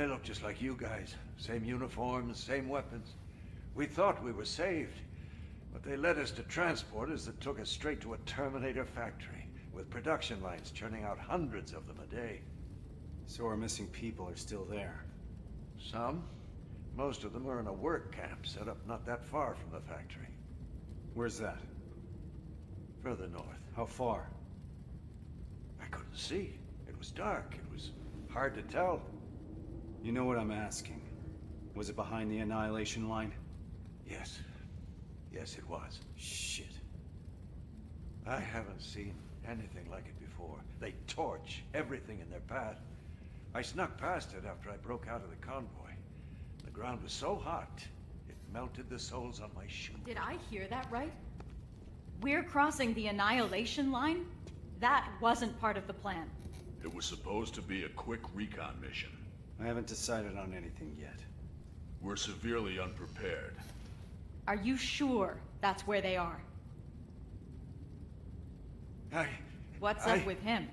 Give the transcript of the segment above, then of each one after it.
They look just like you guys. Same uniforms, same weapons. We thought we were saved, but they led us to transporters that took us straight to a Terminator factory, with production lines churning out hundreds of them a day. So our missing people are still there. Some. Most of them are in a work camp set up not that far from the factory. Where's that? Further north. How far? I couldn't see. It was dark. It was hard to tell. You know what I'm asking. Was it behind the Annihilation line? Yes. Yes, it was. Shit. I haven't seen anything like it before. They torch everything in their path. I snuck past it after I broke out of the convoy. The ground was so hot, it melted the soles on my shoes. Did I hear that right? We're crossing the Annihilation line? That wasn't part of the plan. It was supposed to be a quick recon mission. I haven't decided on anything yet. We're severely unprepared. Are you sure that's where they are? What's up with him?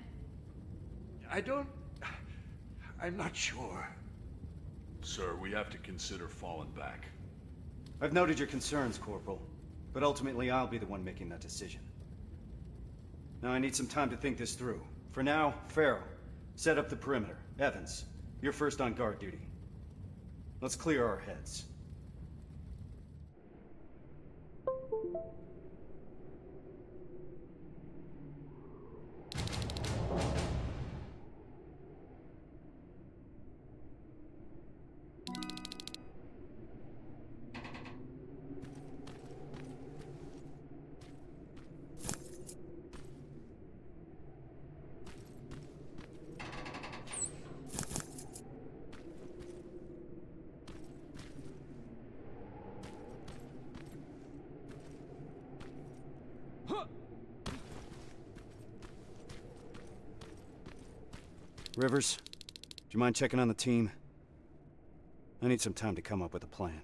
I'm not sure. Sir, we have to consider falling back. I've noted your concerns, Corporal, but ultimately I'll be the one making that decision. Now I need some time to think this through. For now, Farrell, set up the perimeter. Evans, you're first on guard duty. Let's clear our heads. Rivers, do you mind checking on the team? I need some time to come up with a plan.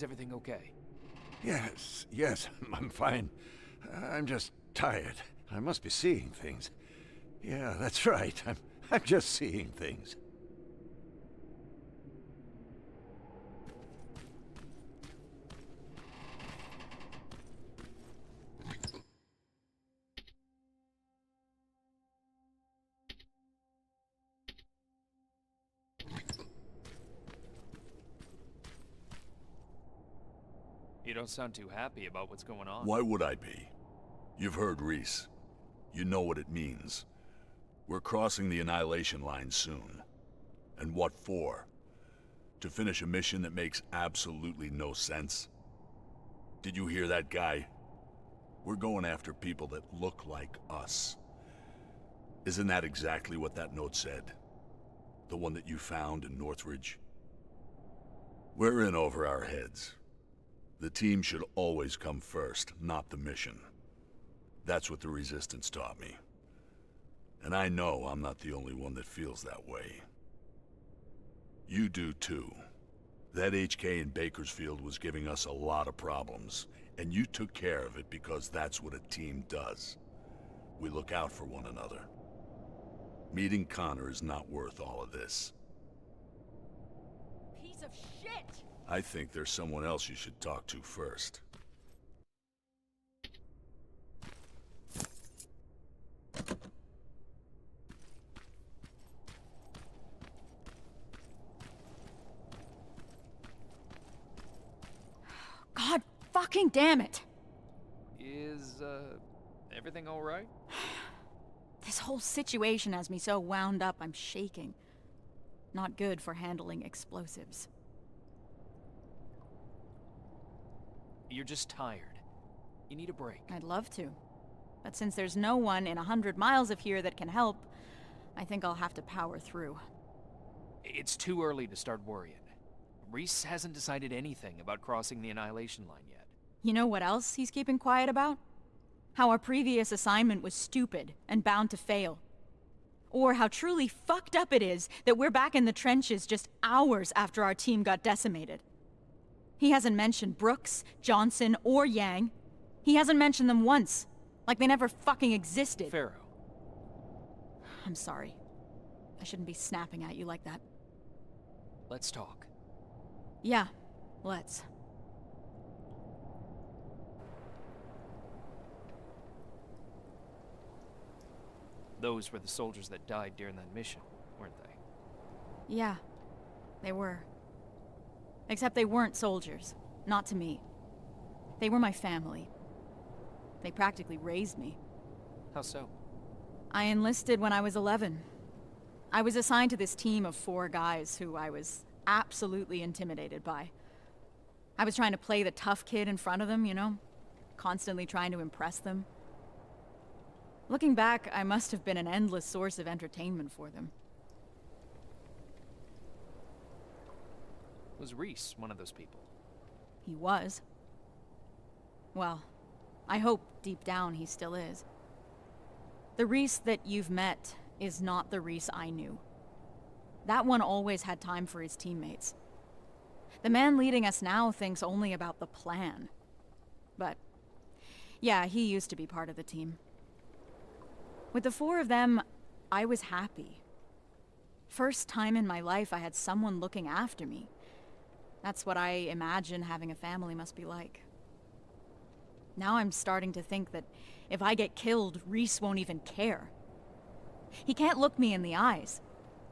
Is everything okay? Yes, I'm fine. I'm just tired. I must be seeing things. Yeah, that's right. I'm just seeing things. You don't sound too happy about what's going on. Why would I be? You've heard Reese. You know what it means. We're crossing the Annihilation line soon. And what for? To finish a mission that makes absolutely no sense? Did you hear that guy? We're going after people that look like us. Isn't that exactly what that note said? The one that you found in Northridge? We're in over our heads. The team should always come first, not the mission. That's what the Resistance taught me. And I know I'm not the only one that feels that way. You do too. That HK in Bakersfield was giving us a lot of problems, and you took care of it because that's what a team does. We look out for one another. Meeting Connor is not worth all of this. Piece of shit! I think there's someone else you should talk to first. God fucking damn it! Is, everything alright? This whole situation has me so wound up I'm shaking. Not good for handling explosives. You're just tired. You need a break. I'd love to. But since there's no one in 100 miles of here that can help, I think I'll have to power through. It's too early to start worrying. Reese hasn't decided anything about crossing the Annihilation line yet. You know what else he's keeping quiet about? How our previous assignment was stupid and bound to fail. Or how truly fucked up it is that we're back in the trenches just hours after our team got decimated. He hasn't mentioned Brooks, Johnson, or Yang. He hasn't mentioned them once. Like they never fucking existed. Pharaoh. I'm sorry. I shouldn't be snapping at you like that. Let's talk. Yeah, let's. Those were the soldiers that died during that mission, weren't they? Yeah, they were. Except they weren't soldiers. Not to me. They were my family. They practically raised me. How so? I enlisted when I was 11. I was assigned to this team of 4 guys who I was absolutely intimidated by. I was trying to play the tough kid in front of them, you know? Constantly trying to impress them. Looking back, I must have been an endless source of entertainment for them. Was Reese one of those people? He was. Well, I hope deep down he still is. The Reese that you've met is not the Reese I knew. That one always had time for his teammates. The man leading us now thinks only about the plan. But, yeah, he used to be part of the team. With the 4 of them, I was happy. First time in my life I had someone looking after me. That's what I imagine having a family must be like. Now I'm starting to think that if I get killed, Reese won't even care. He can't look me in the eyes.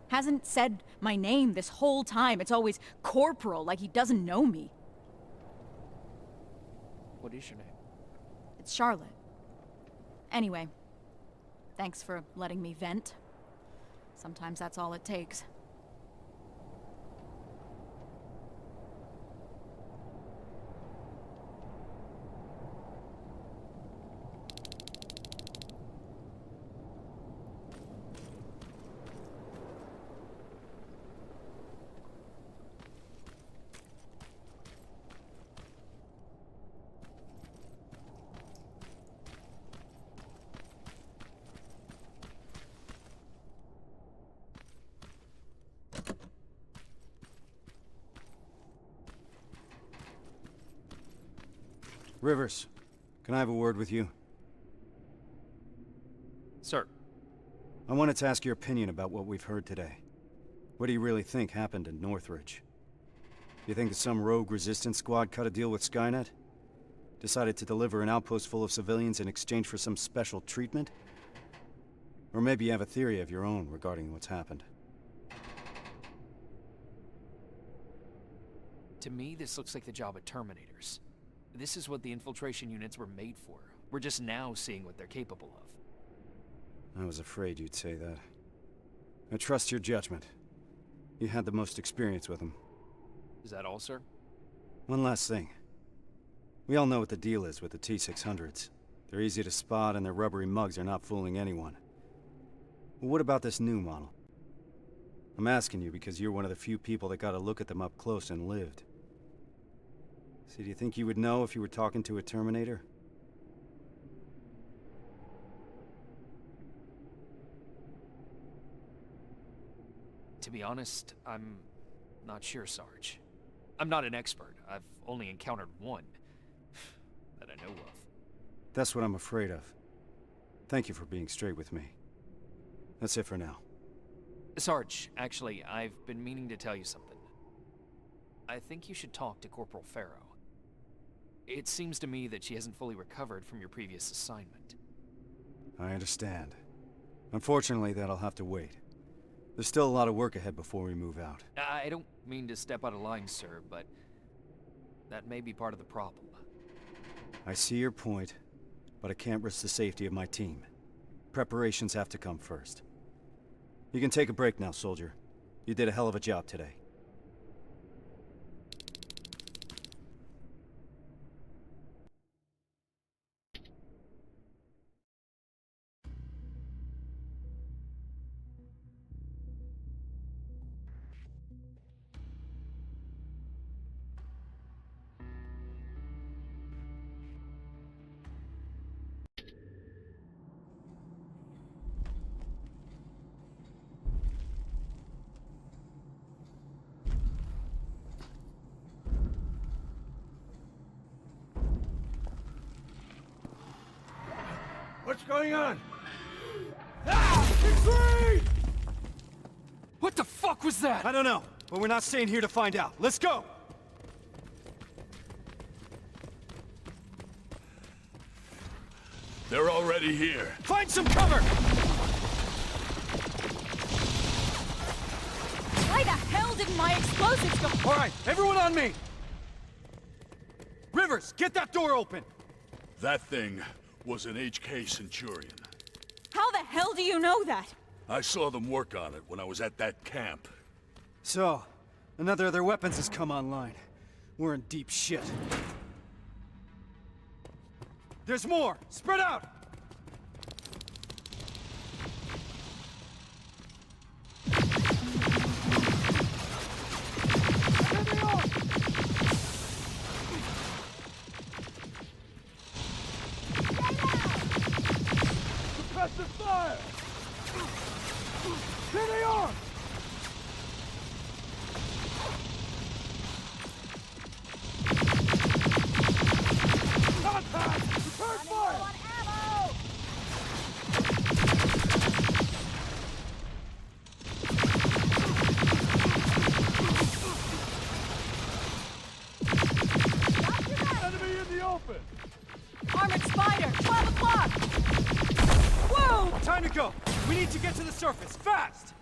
Hasn't said my name this whole time. It's always Corporal, like he doesn't know me. What is your name? It's Charlotte. Anyway, thanks for letting me vent. Sometimes that's all it takes. Rivers, can I have a word with you? Sir, I wanted to ask your opinion about what we've heard today. What do you really think happened in Northridge? You think that some rogue resistance squad cut a deal with Skynet? Decided to deliver an outpost full of civilians in exchange for some special treatment? Or maybe you have a theory of your own regarding what's happened. to me, this looks like the job of Terminators. This is what the infiltration units were made for. We're just now seeing what they're capable of. I was afraid you'd say that. I trust your judgment. You had the most experience with them. Is that all, sir? One last thing. We all know what the deal is with the T-600s. They're easy to spot and their rubbery mugs are not fooling anyone. Well, what about this new model? I'm asking you because you're one of the few people that got a look at them up close and lived. So do you think you would know if you were talking to a Terminator? To be honest, I'm not sure, Sarge. I'm not an expert. I've only encountered one that I know of. That's what I'm afraid of. Thank you for being straight with me. That's it for now. Sarge, actually, I've been meaning to tell you something. I think you should talk to Corporal Farrow. It seems to me that she hasn't fully recovered from your previous assignment. I understand. Unfortunately, that'll have to wait. There's still a lot of work ahead before we move out. I don't mean to step out of line, sir, but that may be part of the problem. I see your point, but I can't risk the safety of my team. Preparations have to come first. You can take a break now, soldier. You did a hell of a job today. What's going on? Ah! Retreat! What the fuck was that? I don't know, but we're not staying here to find out. Let's go! They're already here. Find some cover! Why the hell didn't my explosives go? All right, everyone on me! Rivers, get that door open! That thing was an HK Centurion. How the hell do you know that? I saw them work on it when I was at that camp. So, another of their weapons has come online. We're in deep shit. There's more! Spread out! Suppressive fire! Here they are! Contact! Return fire! Enemy in the open! Armored Spider, 12 o'clock! Whoa! Time to go! We need to get to the surface, fast!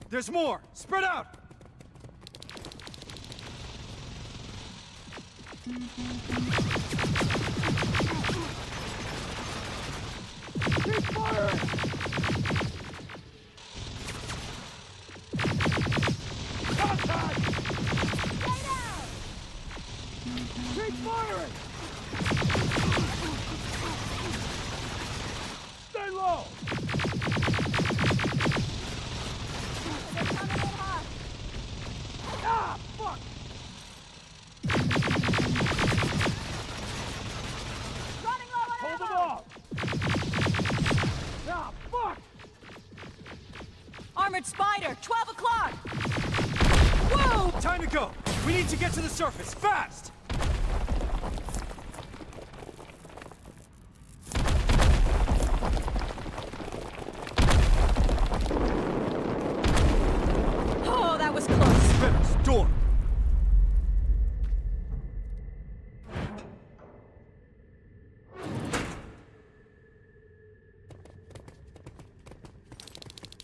There's more! Spread out! Keep firing! Keep firing! Stay low! They're coming in hot. Ah, fuck! Running low on Hold them ammo. off! Ah, fuck! Armored Spider, 12 o'clock! Whoa! Time to go! We need to get to the surface, fast! Oh, that was close. Finished. Door!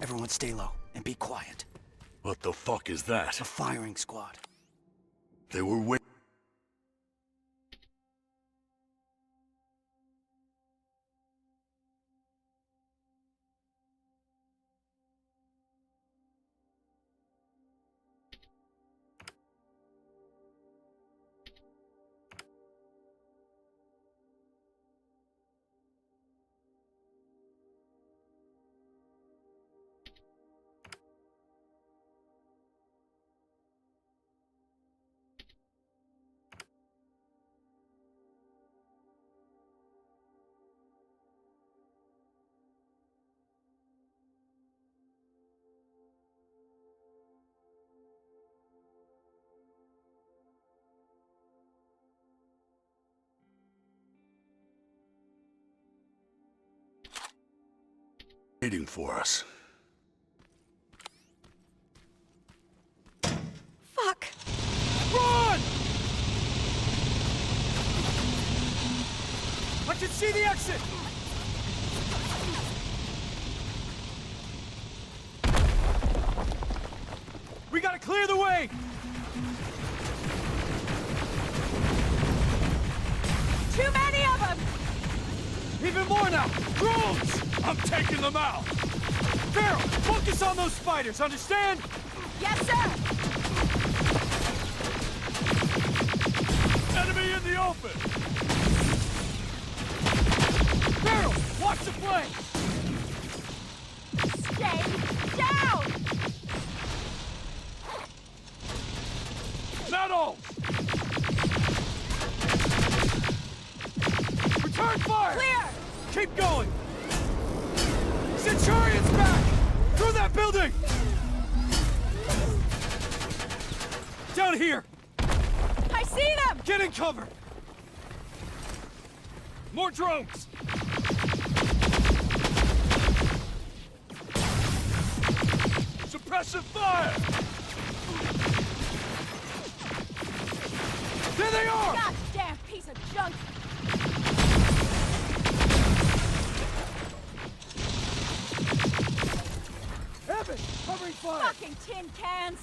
Everyone stay low and be quiet. What the fuck is that? A firing squad. They were waiting. Waiting for us. Fuck. Run! I can see the exit! We gotta clear the way! Too many of them! Even more now! Drones! I'm taking them out! Farrell, focus on those spiders, understand? Yes, sir! Enemy in the open! Farrell, watch the flank! Stay down! Metal! Return fire! Clear! Keep going! Centurion's back! Through that building! Down here! I see them! Get in cover! More drones! Suppressive fire! There they are! Goddamn piece of junk! Evan, covering fire! Fucking tin cans!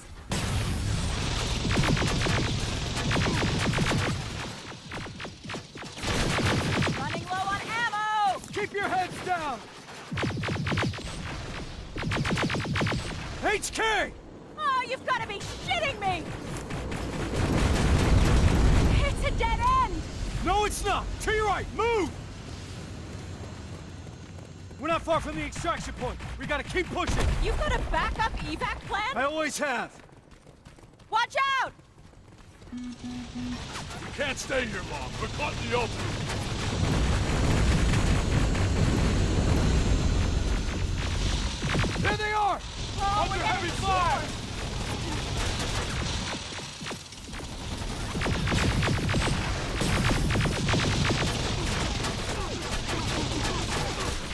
Running low on ammo! Keep your heads down! HK! Oh, you've got to be shitting me! It's a dead end! No, it's not! To your right, move! We're not far from the extraction point. We gotta keep pushing. You've got a backup evac plan? I always have. Watch out! We can't stay here long. We're caught in the open. There they are! Oh, Under we're heavy getting fire! swarmed.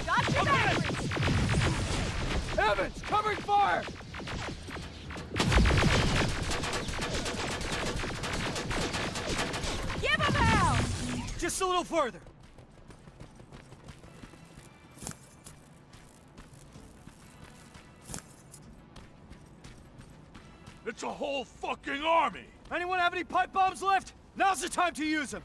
Got your batteries! Evans, covering fire! Give him hell! Just a little further. It's a whole fucking army! Anyone have any pipe bombs left? Now's the time to use them.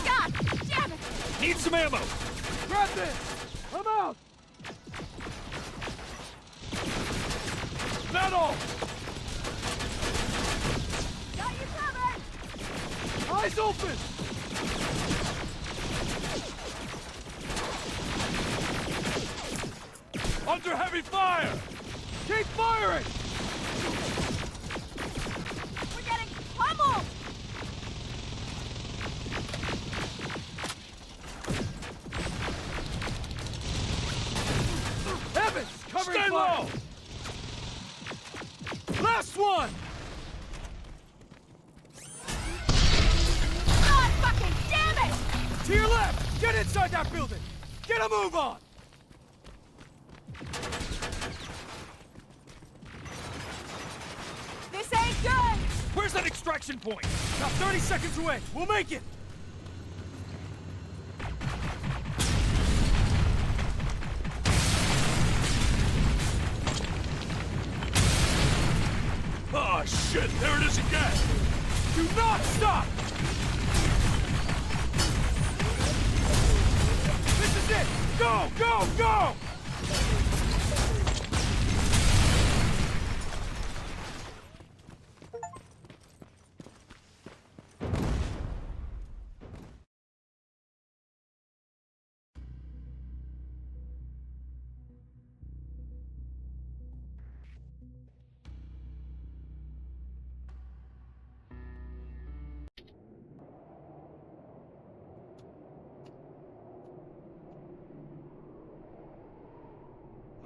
God damn it! Need some ammo! Grab this! I'm out! Metal! Got you covered! Eyes open! Under heavy fire! Keep firing! We're getting pummeled! Evans, cover Stay fire! low! Last one! God fucking damn it! To your left! Get inside that building! Get a move on! This ain't good! Where's that extraction point? Now 30 seconds away. We'll make it! Oh, shit! There it is again! Do not stop! This is it! Go! Go! Go!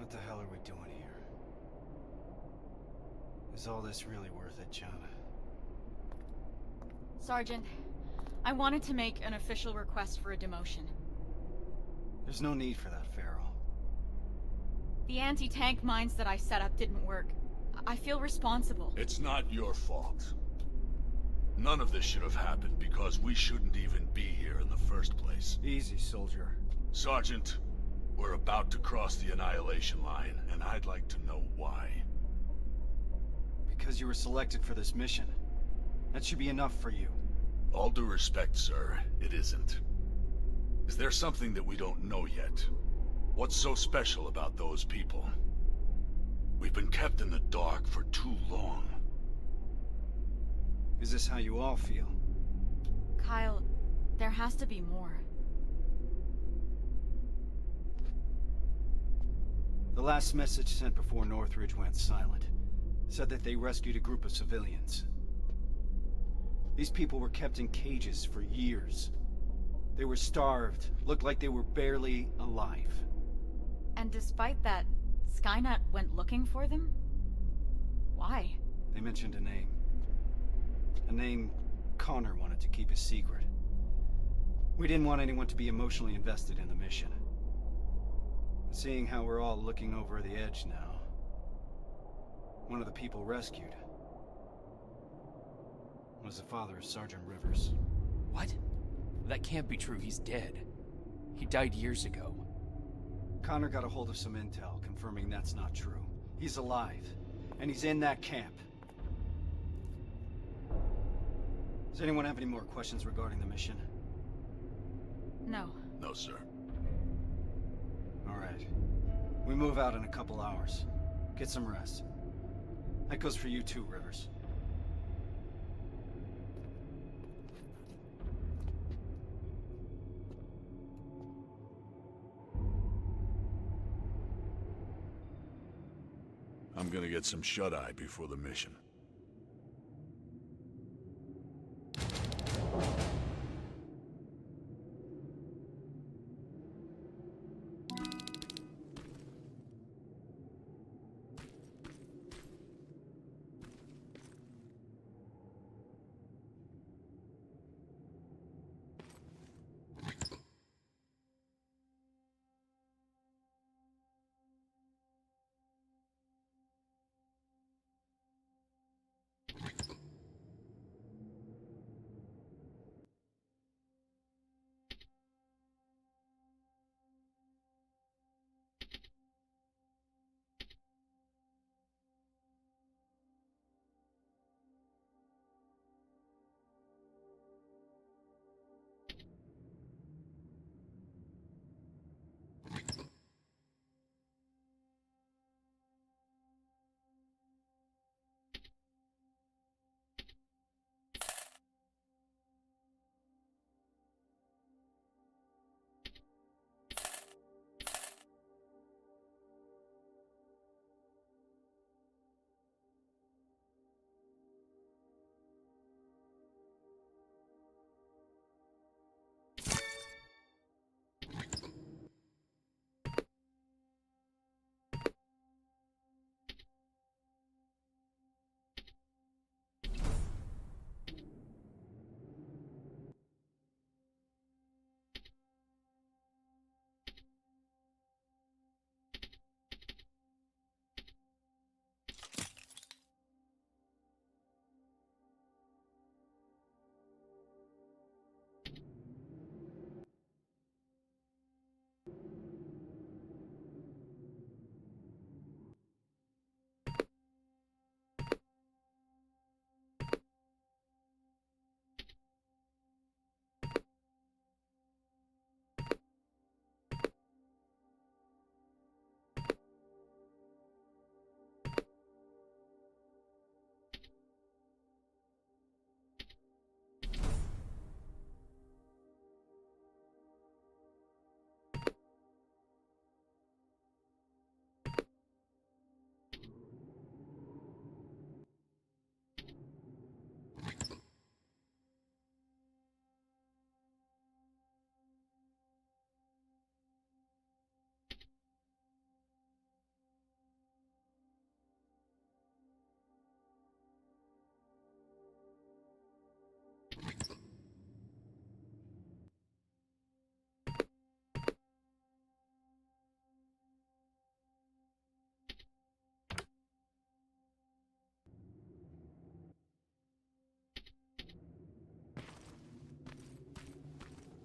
What the hell are we doing here? Is all this really worth it, John? Sergeant, I wanted to make an official request for a demotion. There's no need for that, Farrell. The anti-tank mines that I set up didn't work. I feel responsible. It's not your fault. None of this should have happened because we shouldn't even be here in the first place. Easy, soldier. Sergeant, we're about to cross the Annihilation line, and I'd like to know why. Because you were selected for this mission. That should be enough for you. All due respect, sir, it isn't. Is there something that we don't know yet? What's so special about those people? We've been kept in the dark for too long. Is this how you all feel? Kyle, there has to be more. The last message sent before Northridge went silent said that they rescued a group of civilians. These people were kept in cages for years. They were starved, looked like they were barely alive. And despite that, Skynet went looking for them? Why? They mentioned a name. A name Connor wanted to keep a secret. We didn't want anyone to be emotionally invested in the mission. Seeing how we're all looking over the edge now, one of the people rescued was the father of Sergeant Rivers. What? That can't be true. He's dead. He died years ago. Connor got a hold of some intel confirming that's not true. He's alive, and he's in that camp. Does anyone have any more questions regarding the mission? No. No, sir. All right. We move out in a couple hours. Get some rest. That goes for you too, Rivers. I'm gonna get some shut-eye before the mission.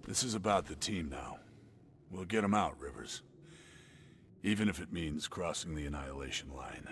This is about the team now. We'll get them out, Rivers. Even if it means crossing the Annihilation line.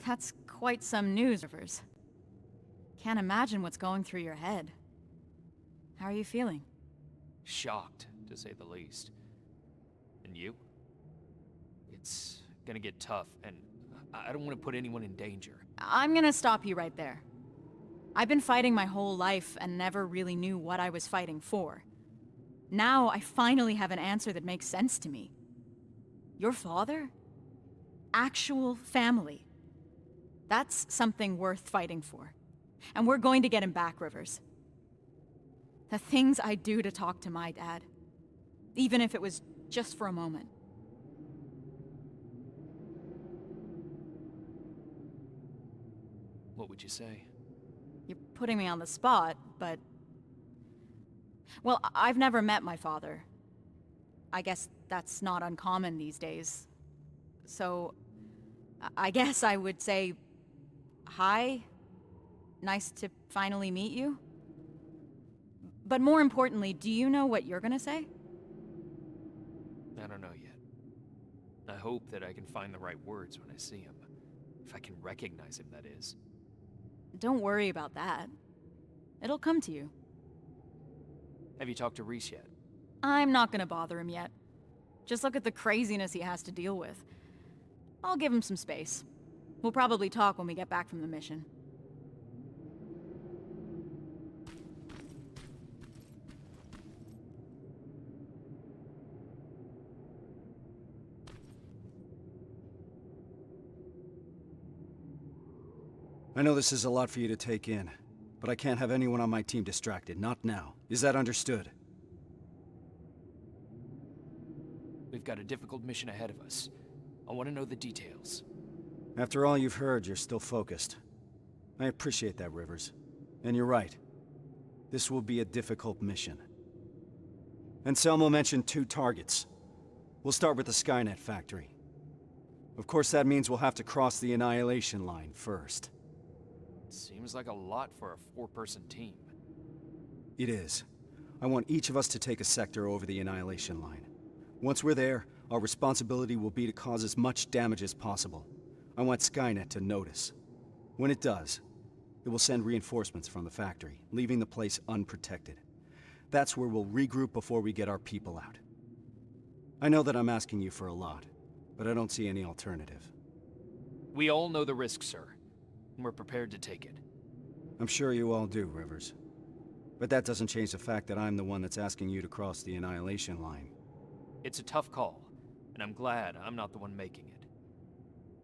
That's quite some news, Rivers. Can't imagine what's going through your head. How are you feeling? Shocked, to say the least. And you? It's gonna get tough, and I don't want to put anyone in danger. I'm gonna stop you right there. I've been fighting my whole life and never really knew what I was fighting for. Now I finally have an answer that makes sense to me. Your father? Actual family. That's something worth fighting for. And we're going to get him back, Rivers. The things I'd do to talk to my dad. Even if it was just for a moment. What would you say? You're putting me on the spot, but... Well, I've never met my father. I guess that's not uncommon these days. So, I guess I would say... Hi. Nice to finally meet you. But more importantly, do you know what you're gonna say? I don't know yet. I hope that I can find the right words when I see him. If I can recognize him, that is. Don't worry about that. It'll come to you. Have you talked to Reese yet? I'm not gonna bother him yet. Just look at the craziness he has to deal with. I'll give him some space. We'll probably talk when we get back from the mission. I know this is a lot for you to take in, but I can't have anyone on my team distracted, not now. Is that understood? We've got a difficult mission ahead of us. I want to know the details. After all you've heard, you're still focused. I appreciate that, Rivers. And you're right. This will be a difficult mission. Anselmo mentioned 2 targets. We'll start with the Skynet factory. Of course, that means we'll have to cross the Annihilation line first. Seems like a lot for a 4-person team. It is. I want each of us to take a sector over the Annihilation line. Once we're there, our responsibility will be to cause as much damage as possible. I want Skynet to notice. When it does, it will send reinforcements from the factory, leaving the place unprotected. That's where we'll regroup before we get our people out. I know that I'm asking you for a lot, but I don't see any alternative. We all know the risk, sir. And we're prepared to take it. I'm sure you all do, Rivers. But that doesn't change the fact that I'm the one that's asking you to cross the Annihilation line. It's a tough call, and I'm glad I'm not the one making it.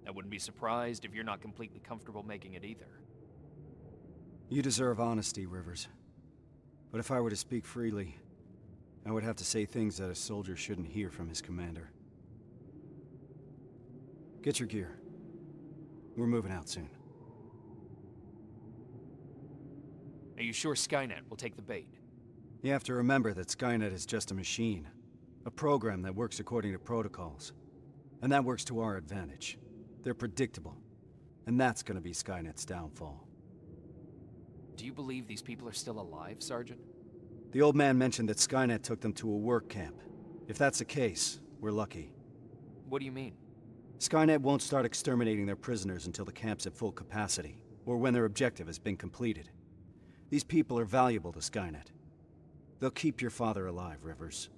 I wouldn't be surprised if you're not completely comfortable making it either. You deserve honesty, Rivers. But if I were to speak freely, I would have to say things that a soldier shouldn't hear from his commander. Get your gear. We're moving out soon. Are you sure Skynet will take the bait? You have to remember that Skynet is just a machine. A program that works according to protocols. And that works to our advantage. They're predictable. And that's gonna be Skynet's downfall. Do you believe these people are still alive, Sergeant? The old man mentioned that Skynet took them to a work camp. If that's the case, we're lucky. What do you mean? Skynet won't start exterminating their prisoners until the camp's at full capacity, or when their objective has been completed. These people are valuable to Skynet. They'll keep your father alive, Rivers.